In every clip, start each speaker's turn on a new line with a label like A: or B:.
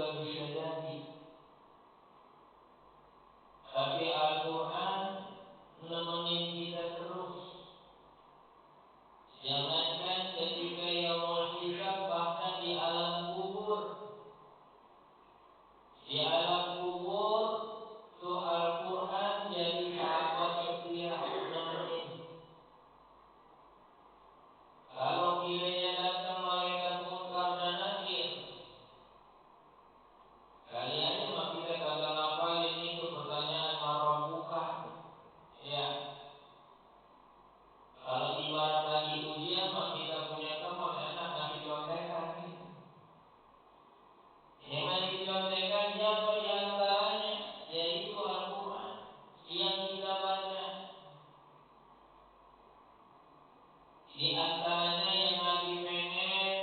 A: juga bisa jadi. Tapi Al-Quran nemenin kita terus. Jangankan ketika yaumul hisab, bahkan di alam kubur. Di alam kubur tuh Al-Quran jadi sahabat setia nemenin. Kalau kilenya datang malaikat Munkar dan Nakir, kali aja mah kita kagak ngapalin itu pertanyaan marabbuka. Ya. Kalau ibarat lagi ujian mah kita punya teman enak ngasih contekan gitu. Yang ngasih contekan siapa di antaranya? Yaitu Al-Quran yang kita baca. Di antaranya yang lagi pengen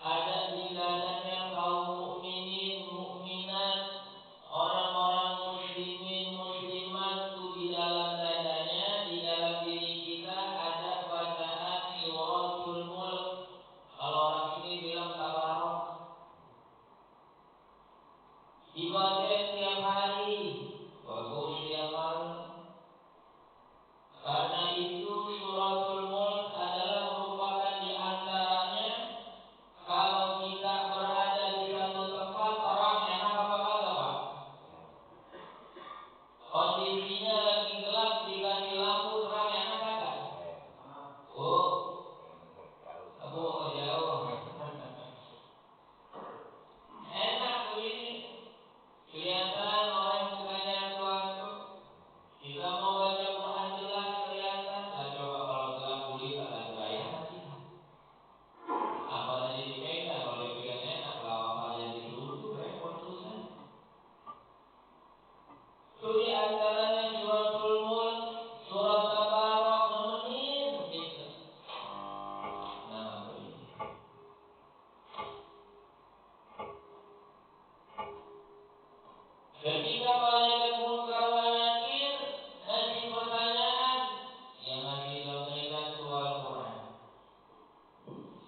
A: ada di dadanya kaum mukminin, mukminat, orang-orang muslimin, muslimat tuh di dalam dadanya, di dalam diri kita ada bacaan suratul mulk. Kalau orang sini bilang tabarok. Dibacain tiap hari, bagus diamalin. Karena itu suratul mulk adalah merupakan di antaranya kalau kita berada di satu tempat terang, enak apa kagak, Pak? Kondisinya lagi gelap, dikasih lampu terang, enak kagak? Oh, jauh. Enak begini. Kelihatan oleh mukanya antu-antu. Kita mau baca Quran jelas kelihatan. Lah coba kalau gelap gulita lagu enak kita. Apa aja dipegang, kalau dipegang enak, lawafalnya disuruh tuh repot urusan. Itu di antaranya suratul mulk, surat tabarak nemenin itu. Nah, begini. Ketika malaikat Munkar wa Nakir ngasih pertanyaan, yang ngasih contekan tuh Al-Quran.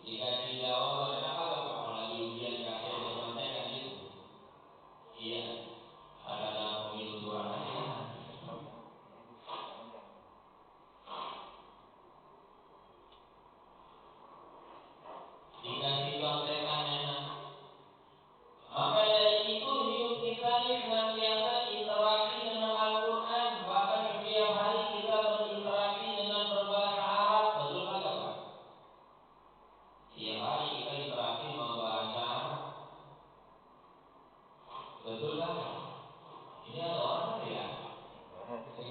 A: Dikasih jawaban, enak kagak Pak kalau lagi ujian dikasih ada contekan gitu? Iya. Ada dalam pemilu curang aja jangan. Dikasih contekan enak. Maka dari itu hidup kita ini senantiasa interaksi dengan Al-Quran. Bahkan setiap hari kita berinteraksi dengan berbahasa Arab. Betul kagak Pak? Tiap hari kita interaksi sama bahasa Arab. Betul kagak? Ini ada orang kagak ya?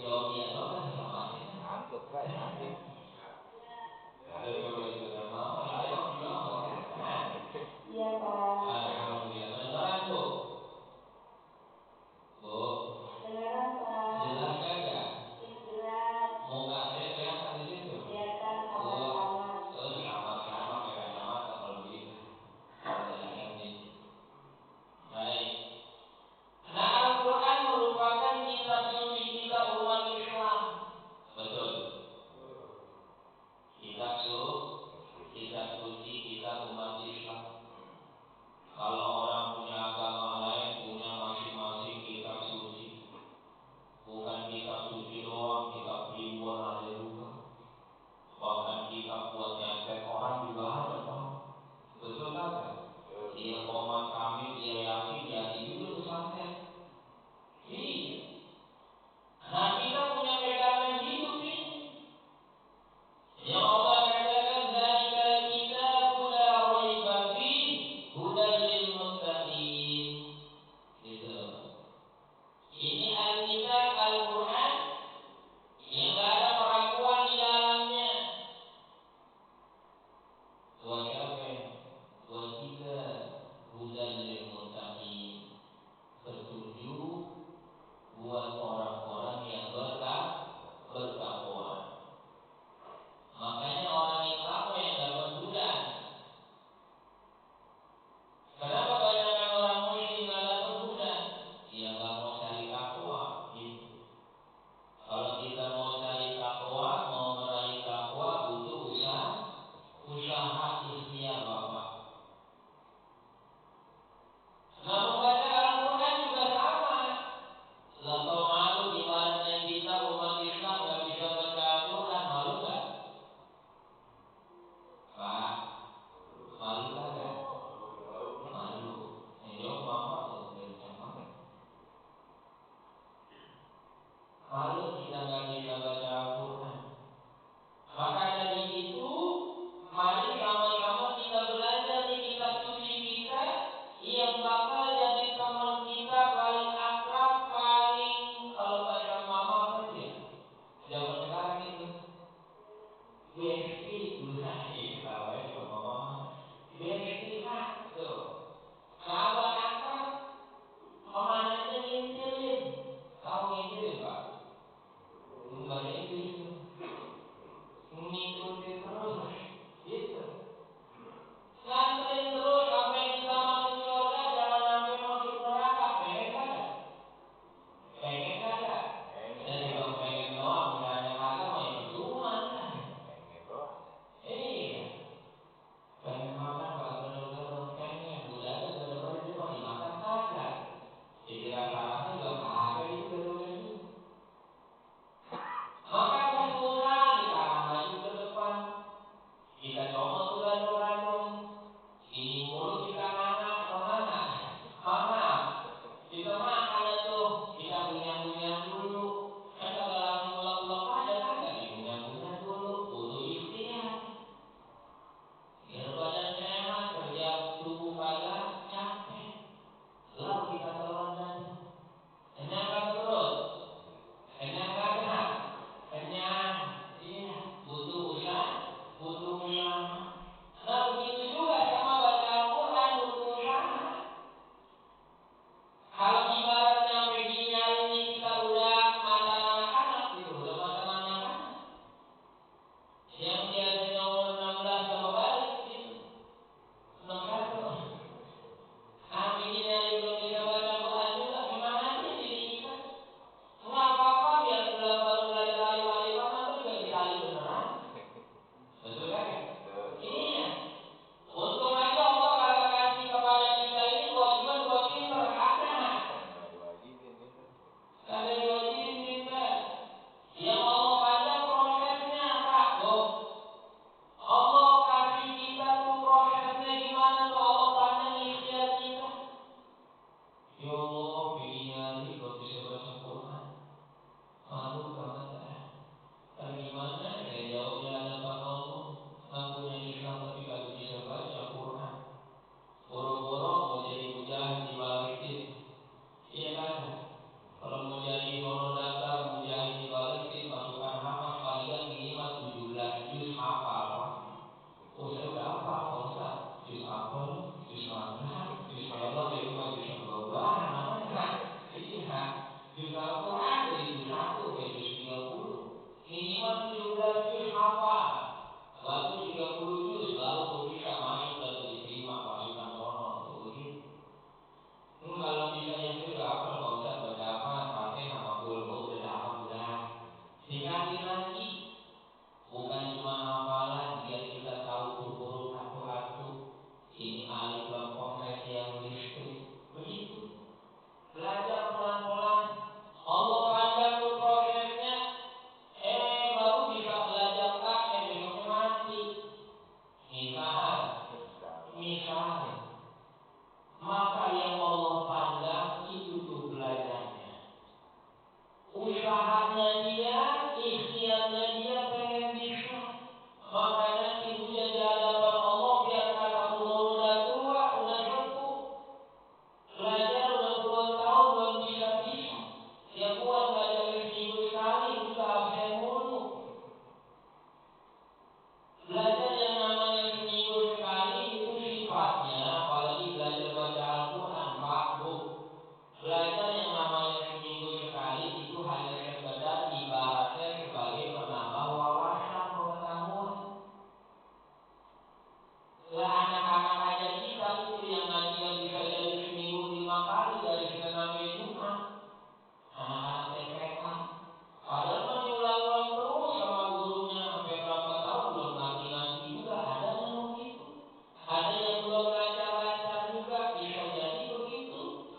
A: Jawab iya doang kagak sama aja kan? Ngantuk kan? Kalau kagak mau, jawab dong.
B: Iya Pak.
A: Alhamdulillah. Kedengeran Bu? Bu?
B: Kedengaran Pak.
A: Jelas kagak?
B: Jelas.
A: Muka saya kelihatan di situ?
B: Kelihatan samar-samar.
A: Samar-samar pakai kacamata kalau begitu. Jangan nih. Baik. Nah, Al-Quran merupakan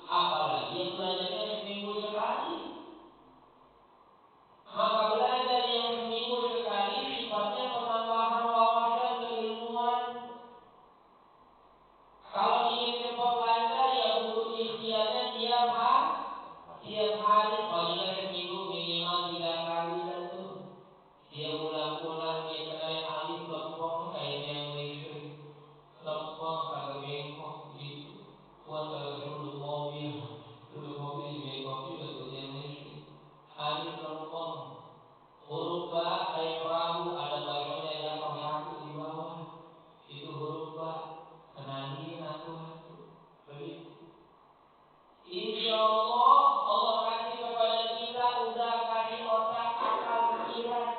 A: Apalagi yang belajarnya seminggu sekali. Maka belajar yang seminggu sekali sifatnya penambahan wawasan keilmuan. Kalau ingin cepat lancar ya butuh ikhtiarnya tiap hari paling nggak seminggu minimal 3 kali dah tuh. Dia ulang-ulang, dia kenalin alif lempeng kayak tiang listrik. Lempeng kagak bengkok gitu. Puan kagak selundup mobil. Selundup mobil bengkok juga tuh tiang listrik. Alif lempeng. Huruf ba kayak perahu, ada baksonya jatuh satu di bawah. Itu huruf ba. Kenalin atu-atu. Begitu. Insya Allah, Allah kasih kepada kita, udah kasih otak akal pikiran.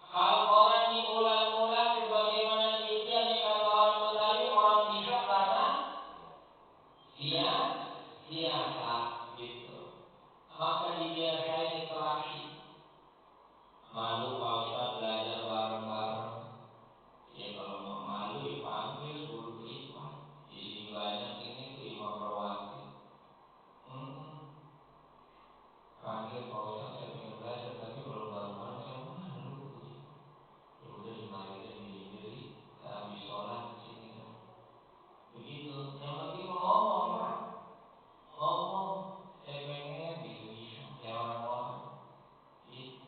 A: Kalau orang diulang-ulang sebagaimana ikhtiar, nih kata orang Betawi, orang bisa karena biasa gitu. Maka dibiasain interaksi. Malu Pak Ustadz belajar bareng-bareng. Ya kalau malu ya panggil 10 privat. Di sini banyak ini tuh Imam Rawatib. Panggil Pak Ustadz, saya pengen belajar tapi kalau bareng-bareng saya malu gitu. Ya udah dimari aja milih-milih, habis sholat sini dah. Begitu. Yang penting mau ngomong Pak. Ngomong. Saya pengen bisa-bisa kayak orang-orang. Gitu.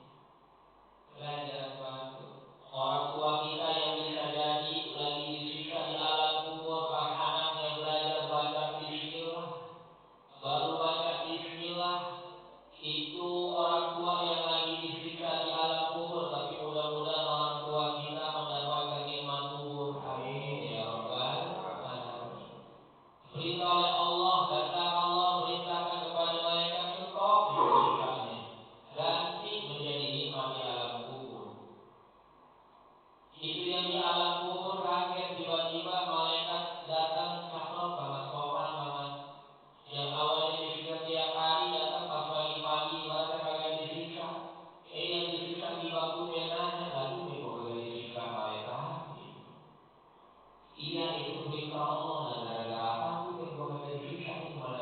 A: Belajar atu-atu. Orang tua kita yang bisa jadi lagi disiksa di alam kubur pas anaknya belajar baca bismillah. Baru baca bismillah. Itu orang tua yang lagi disiksa di alam kubur. Tapi mudah-mudahan orang tua kita mendapatkan nikmat kubur. Amin ya rabbal alamin. Perintah oleh Allah, datang Allah perintahkan kepada malaikat, stop itu siksanya. Ganti menjadi nikmat di alam kubur. Itu yang di alam kubur kaget tiba-tiba malaikat datang cakep banget, sopan banget. Yang awalnya disiksa tiap hari datang pas pagi-pagi ibaratnya kagak disiksa. Yang disiksa di bangku nanya, lah tumben kok kagak disiksa malaikat gitu. Iya itu perintah Allah lah, gara-gara apa tumben gua kagak disiksa, ini gimana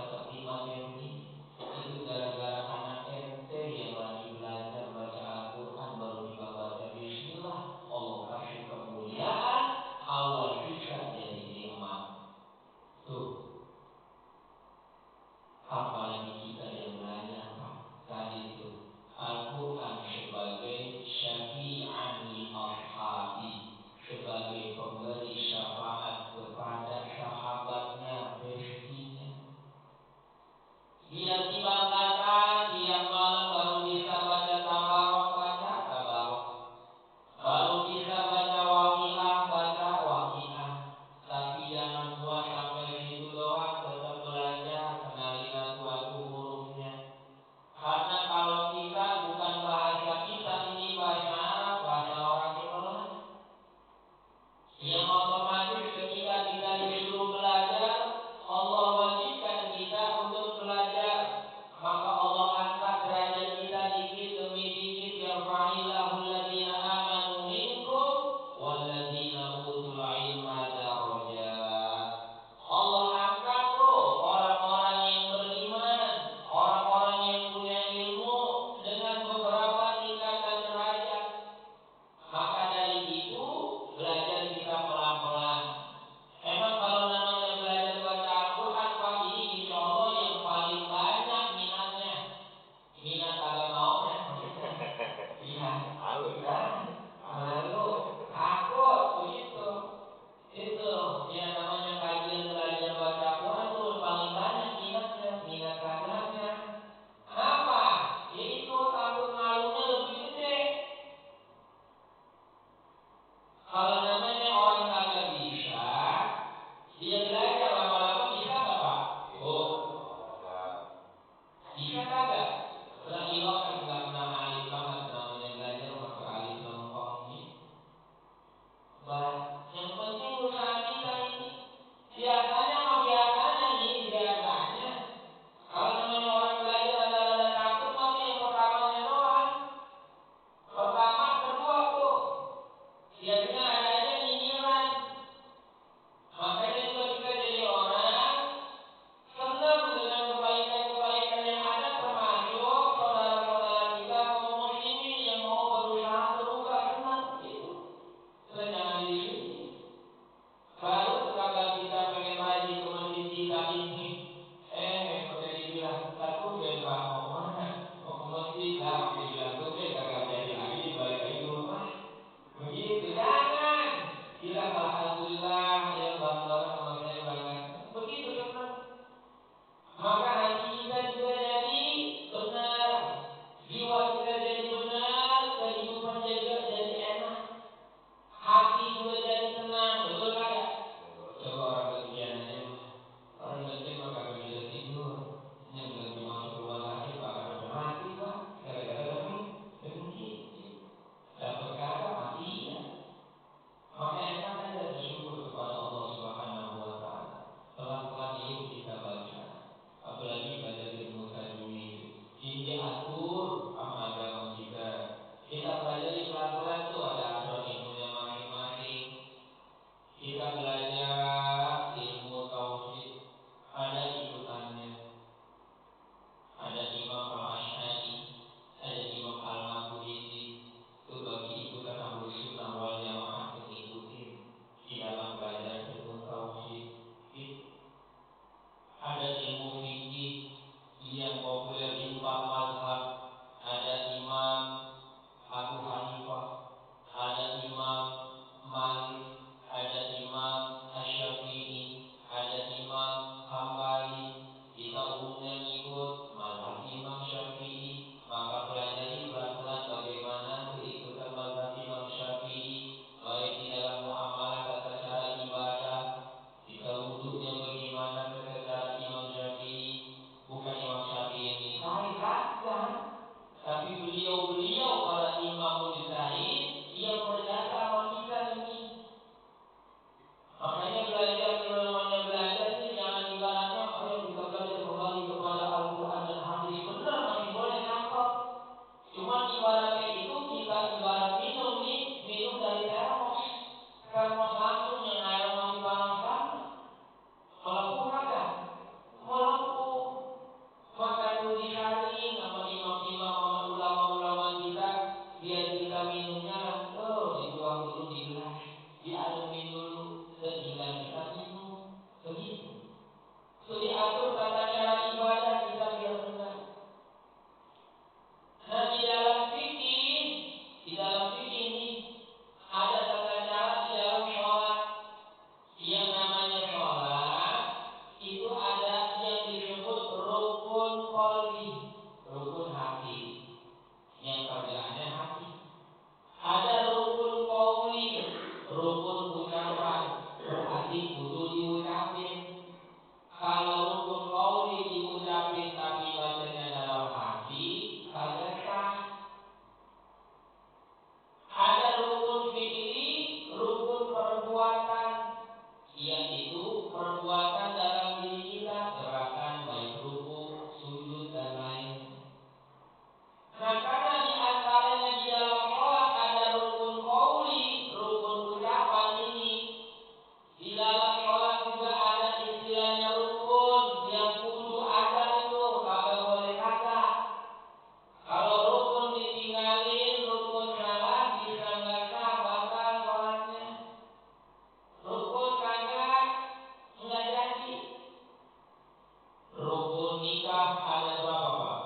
A: nikah ada berapa, Pak?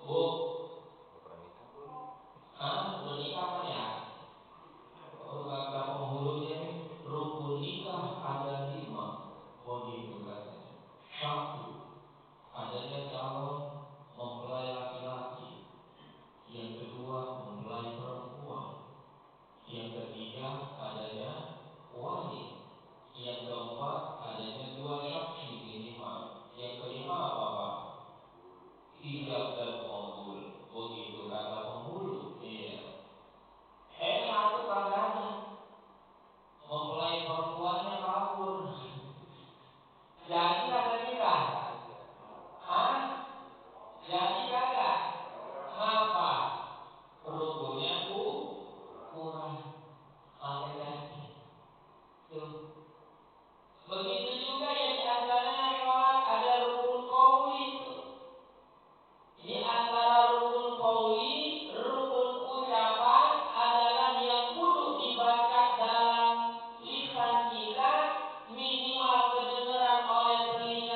A: Bu? Udah nikah kan ya? Kata penghulunya nih, rukun nikah ada 5. Begitu katanya. 1, adanya calon mempelai laki-laki. Yang kedua, mempelai perempuan. Yang ketiga, adanya wali. Yang keempat, adanya 2 saksi minimal. Yang kelima apa, Pak? Ijab dan qabul. Begitu kata penghulu. Iya. 1 kagak ada. Mempelai perempuannya kabur. Jadi kagak nikah? Hah? Jadi kagak? Ngapa? Rukunnya kurang. Kagak jadi. Tuh. Begitu juga ya di antaranya sholat ada rukun qauli tuh. Di antara rukun qauli, rukun ucapan adalah yang kudu dibaca dalam lisan kita, minimal kedengaran oleh telinga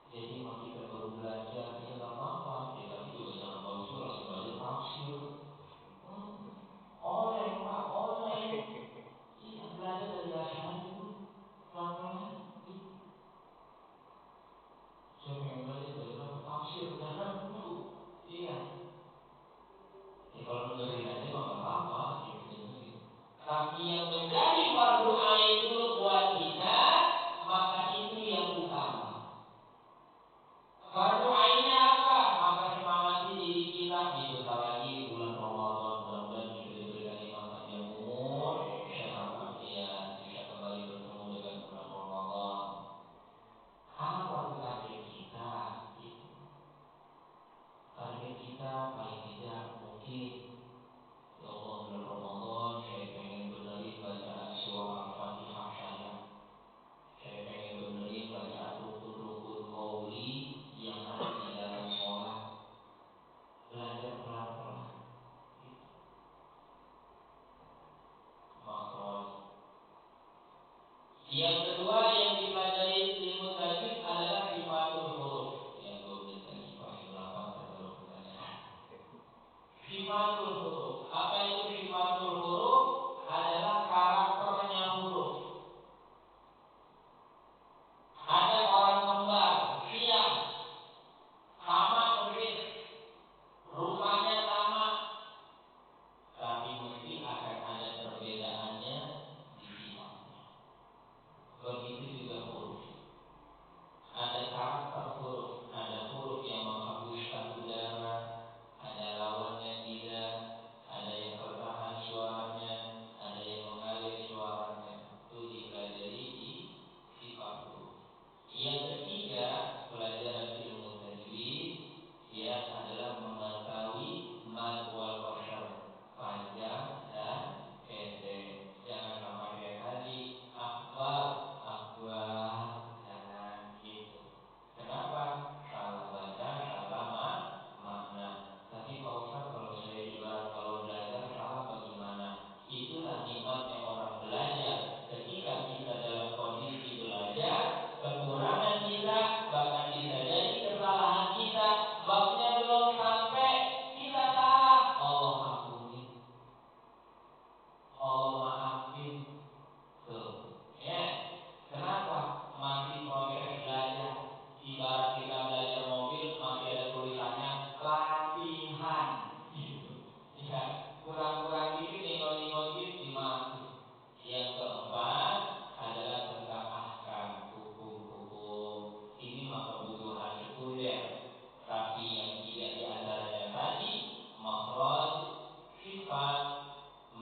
A: Jadi mah kita baru belajar, ya nggak apa-apa. Ya tapi juga jangan bagus langsung belajar tafsir. Oleng Pak, oleng. Iya, belajar dari Asy'ari dulu, pelan-pelan. Gitu. Saya pengen belajar apa? Tafsir, jangan dulu. Iya. Ya kalau dengerin aja mah nggak apa-apa, gitu dengerin. Tapi yang menjadi fardu ain dulu buat kita, maka itu yang utama. Fardu ainnya apa? Maka semangati diri kita. Nih bentar lagi bulan Ramadan. Mudah-mudahan bisa diberikan nikmat panjang umur. Bisa kembali bertemu dengan bulan Ramadan. Apa tuh target kita? Gitu. Target kita paling tidak mungkin, ya Allah bulan Ramadan saya pengen benerin bacaan surah Al-Fatihah saya. Saya pengen benerin bacaan rukun-rukun qauli yang ada di dalam sholat. Belajar pelan-pelan gitu. Makhraj. Yang kedua yang dipelajari ilmu tajwid adalah sifatul huruf. Ya 2 menit lagi Pak, jam 8 ntar baru pertanyaan. Sifatul huruf. Apa itu sifatul huruf? Adalah karakternya huruf. Ada orang kembar, siam, sama persis, rumahnya sama, tapi mesti akan ada perbedaannya di sifatnya. Begitu juga huruf. Ada karakter huruf, ada huruf yang menghembuskan udara, ada lawannya tidak, ada yang tertahan suaranya, ada yang mengalir suaranya. Itu dipelajari di sifat huruf. Yang ketiga, pelajaran ilmu tajwid ya adalah mengetahui mad wal qasar, panjang dan pendek. Jangan sama kayak tadi, akbar, akbar, jangan gitu. Kenapa? Salah baca, salah makna. Tapi Pak Ustadz kalau saya ibarat kalau belajar salah bagaimana? Itulah nikmatnya orang belajar. Ketika kita dalam kondisi belajar, kekurangan kita bahkan bisa jadi kesalahan kita. Babnya belum sampai, kita salah. Allah ampunin. Allah maafin. Tuh. Ya. Kenapa? Masih proses belajar. Ibarat kita belajar mobil, masih ada tulisannya latihan. Gitu. Ya. Kurang-kurang dikit, nyenggol-nyenggol dikit, dimaki. Yang keempat adalah tentang ahkam, hukum-hukum. Ini mah kebutuhan sekunder. Tapi yang 3 diantaranya tadi, makhraj, sifat,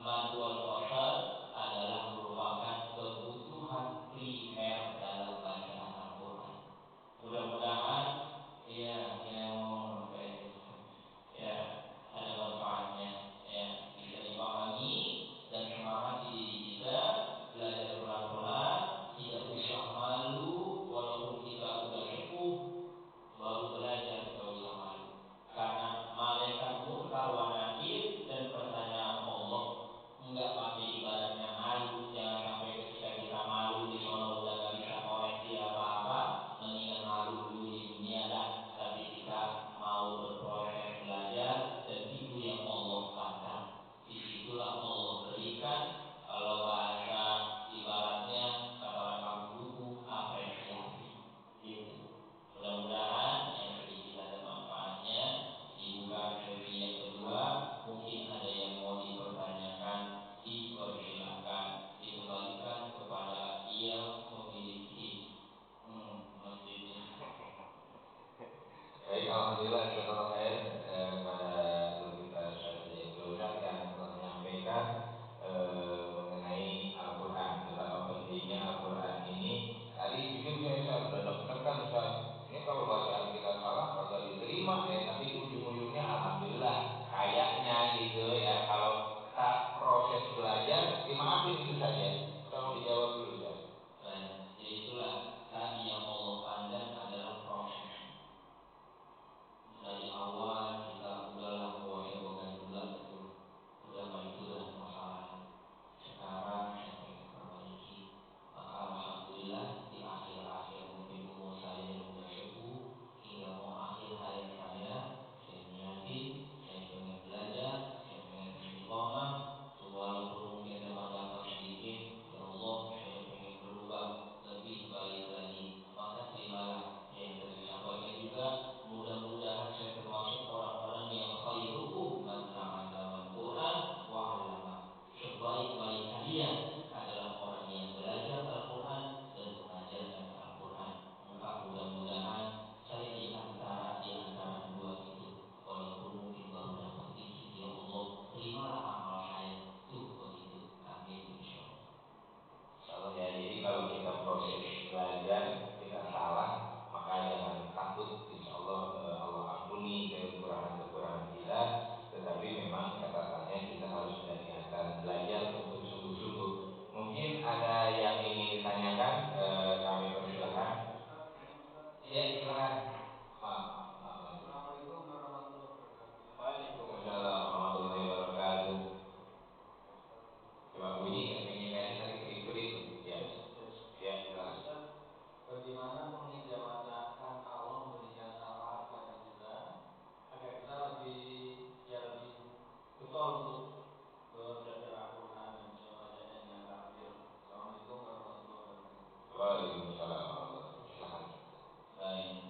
A: mad wal qasar adalah merupakan kebutuhan primer dalam bacaan Al-Quran. Mudah-mudahan ya yang ngomong apa ini ya ada manfaatnya, ya bisa dipahami dan semangati diri kita belajar pelan-pelan, tidak usah malu walaupun kita udah sepuh baru belajar, nggak usah malu karena malaikat munkar wa nakir dan pertanyaan Allah nggak pakai ibaratnya malu. Jangan sampai ketika kita malu di sono udah nggak bisa koreksi apa-apa, mendingan malu dulu di dunia dah. Tapi kita mau berproses belajar dan itu yang Allah pandang. Disitulah Allah berikan, kalau bahasa ibaratnya kata orang kampung duku, apresiasi gitu. Mudah-mudahan yang sedikit ada manfaatnya. Dibuka sesi yang kedua. Mungkin ada yang mau dipertanyakan, dipersilahkan. Dikembalikan kepada yang memiliki masjidnya.
C: Baik, alhamdulillah, jazakallahu khair kepada guru kita Ustaz Haji Abdul Razak yang telah menyampaikan mengenai Al-Quran, betapa pentingnya Al-Quran ini. Tadi jujur saya Ustaz udah deg-degan Ustaz. Ini kalau bacaan kita salah kagak diterima tapi ujung-ujungnya alhamdulillah kayaknya gitu ya. Kalau proses belajar dimaafin gitu saja. Tolong dijawab dulu Ustaz.
A: Baik, ya itulah tadi yang Allah pandang adalah proses. Dari Ya, silakan.
C: Maju.
D: Assalamualaikum warahmatullahi wabarakatuh.
C: Waalaikumsalam warahmatullahi wabarakatuh. Coba bunyi nggak penyikannya tadi kedip-kedip tuh. Ya. Ya, silakan.
D: Ustaz, bagaimana mengijabahkan Allah memberikan syafaat pada kita agar kita lebih getol untuk belajar Al-Quran dan membacanya dengan tartil. Assalamualaikum warahmatullahi wabarakatuh.
C: Waalaikumsalam warahmatullahi wabarakatuh. Silakan.
A: Baik.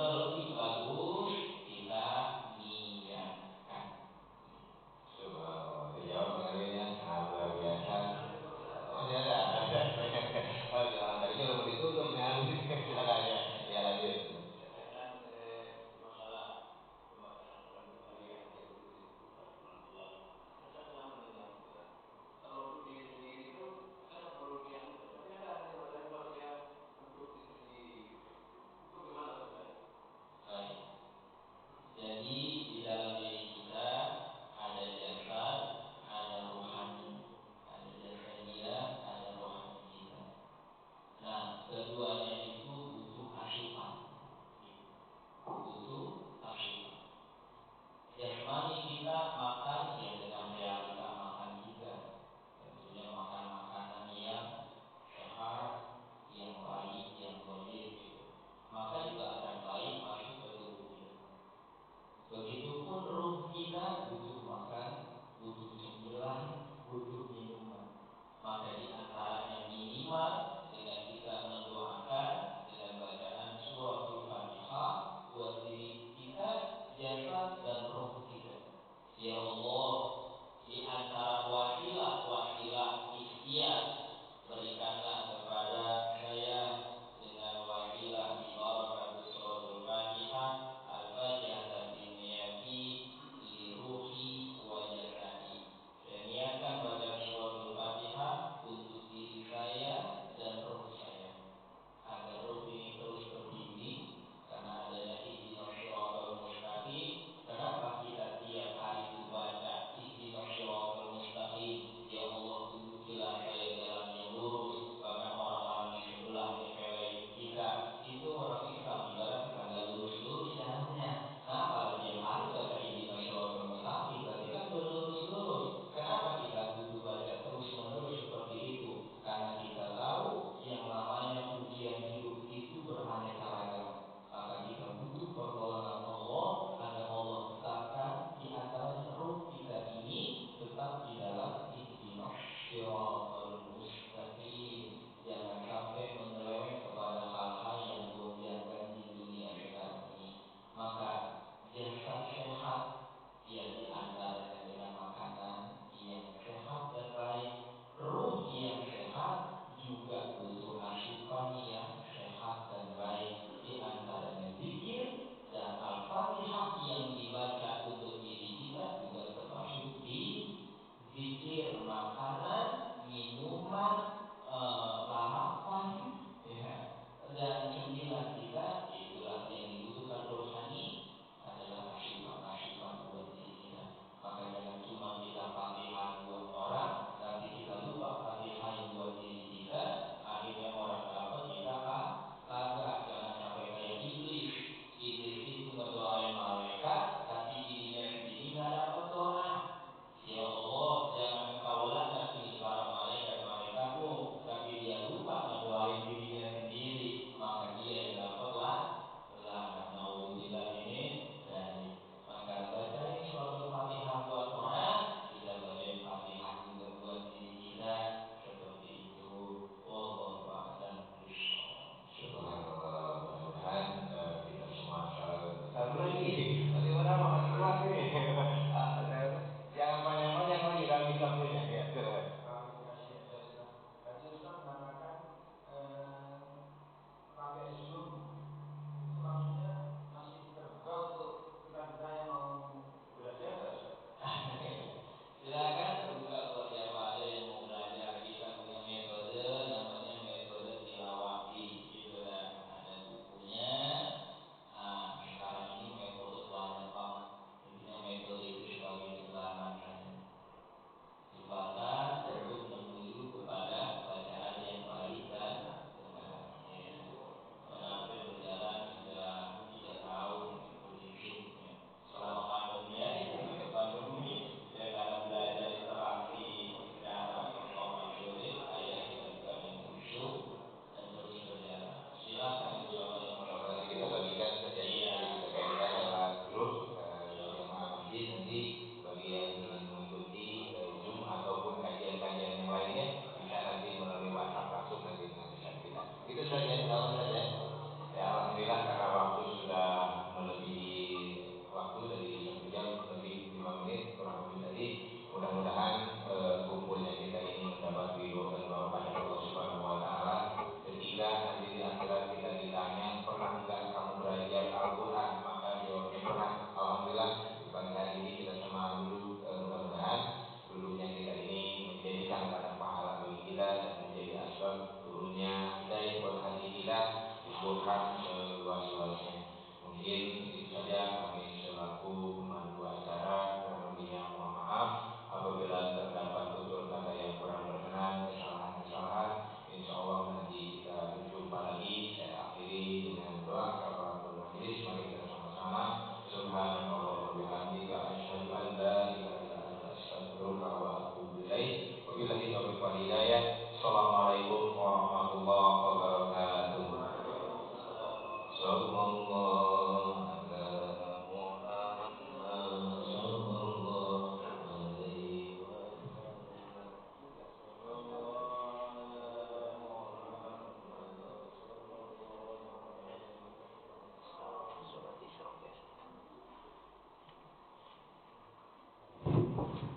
A: terlebih bagus kita niatkan.
C: Subhanallah, dijawab Bang Erwin ya, sangat luar biasa. Masih ada. Oh, silakan. Tadinya udah mau ditutup nih habis. Silakan ya. Ya lanjut.
D: Berkaitan masalah pembacaan Al-Quran di pagi hari itu di Alhamdulillah. Saya pernah mendengar Ustaz, kalau untuk diri sendiri itu kan perlu niat itu, tapi ada yang membaca yang untuk diri sendiri gitu. Itu gimana Ustaz?
A: Baik. Jadi di dalam diri kita ada jasad, ada rohani. Ada jasadia, ada rohani kita. Nah, keduanya itu butuh asupan. Butuh asupan. Jasmani kita makan ya dengan realita makan kita. Tentunya makan makanan yang sehat, yang baik, yang thayyib gitu. Maka juga akan baik masuk ke tubuh kita. Begitupun ruh kita butuh makan, butuh cemilan, butuh minuman. Maka di antaranya minimal dengan kita mendoakan dengan bacaan suratul Fatihah buat diri kita, jasad dan roh kita. Ya Allah, di antara wasilah ikhtiar, berikanlah kepada saya dengan wasilah bi barakatus suratul Fatihah al-Fatihah biniyati li ruhi wa jasadi. Saya niatkan bacaan suratul Fatihah untuk diri saya dan roh saya, agar roh ini terus terbimbing karena adanya ihdinas siratal mustaqim. Kenapa kita tiap hari itu baca
C: Assalamualaikum.